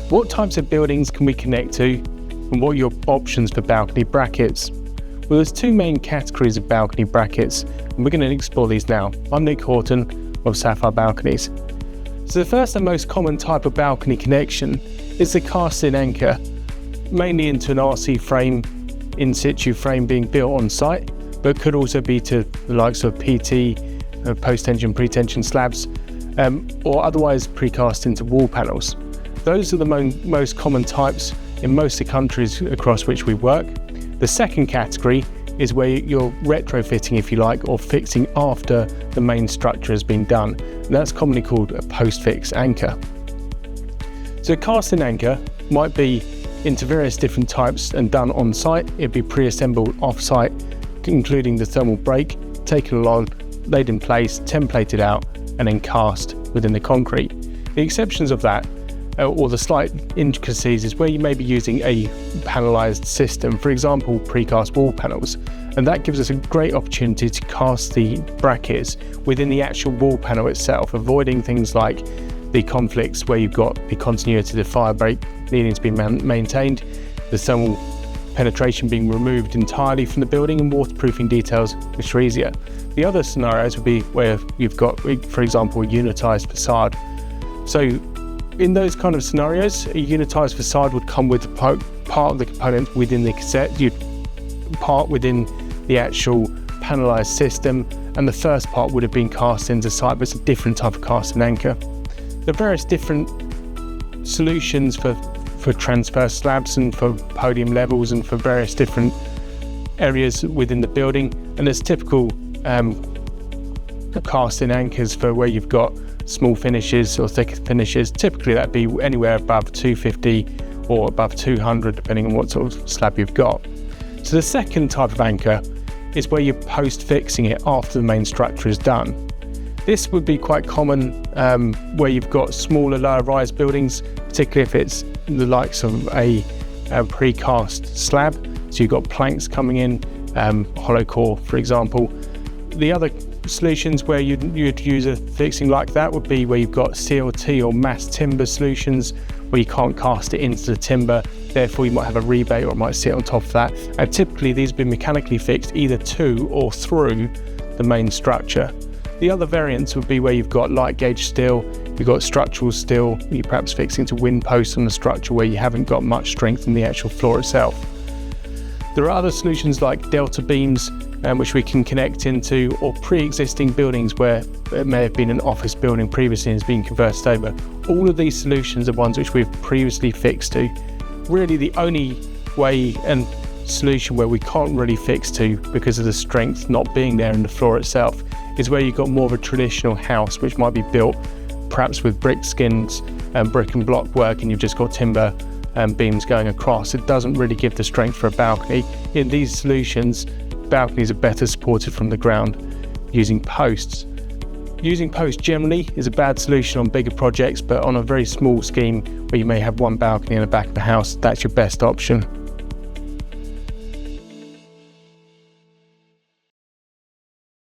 What types of buildings can we connect to, and what are your options for balcony brackets? Well, there's two main categories of balcony brackets, and we're going to explore these now. I'm Nick Horton of Sapphire Balconies. So the first and most common type of balcony connection is the cast-in anchor, mainly into an RC frame, in situ frame being built on site, but could also be to the likes of PT, post-tension, pre-tension slabs, or otherwise precast into wall panels. Those are the most common types in most of the countries across which we work. The second category is where you're retrofitting, if you like, or fixing after the main structure has been done. And that's commonly called a post-fix anchor. So a cast-in anchor might be into various different types and done on site. It'd be pre-assembled off-site, including the thermal break, taken along, laid in place, templated out, and then cast within the concrete. The exceptions of that, or the slight intricacies, is where you may be using a panelised system, for example precast wall panels, and that gives us a great opportunity to cast the brackets within the actual wall panel itself, avoiding things like the conflicts where you've got the continuity of the fire break needing to be maintained, the thermal penetration being removed entirely from the building, and waterproofing details which are easier. The other scenarios would be where you've got, for example, a unitised facade. So in those kind of scenarios, a unitised facade would come with part of the components within the cassette, part within the actual panelised system, and the first part would have been cast into site, but it's a different type of cast-in anchor. There are various different solutions for transverse slabs and for podium levels and for various different areas within the building, and there's typical cast-in anchors for where you've got small finishes or thicker finishes. Typically that'd be anywhere above 250 or above 200 depending on what sort of slab you've got. So the second type of anchor is where you're post-fixing it after the main structure is done. This would be quite common where you've got smaller lower rise buildings, particularly if it's the likes of a precast slab. So you've got planks coming in, hollow core for example. The other solutions where you'd use a fixing like that would be where you've got CLT or mass timber solutions where you can't cast it into the timber, therefore you might have a rebate or it might sit on top of that, and typically these have been mechanically fixed either to or through the main structure. The other variants would be where you've got light gauge steel, you've got structural steel, you're perhaps fixing to wind posts on the structure where you haven't got much strength in the actual floor itself. There are other solutions like delta beams, which we can connect into, or pre-existing buildings where it may have been an office building previously and has been converted over. All of these solutions are ones which we've previously fixed to. Really the only way and solution where we can't really fix to because of the strength not being there in the floor itself is where you've got more of a traditional house which might be built perhaps with brick skins and brick and block work, and you've just got timber beams going across. It doesn't really give the strength for a balcony. In these solutions, balconies are better supported from the ground using posts. Using posts generally is a bad solution on bigger projects, but on a very small scheme where you may have one balcony in the back of the house, that's your best option.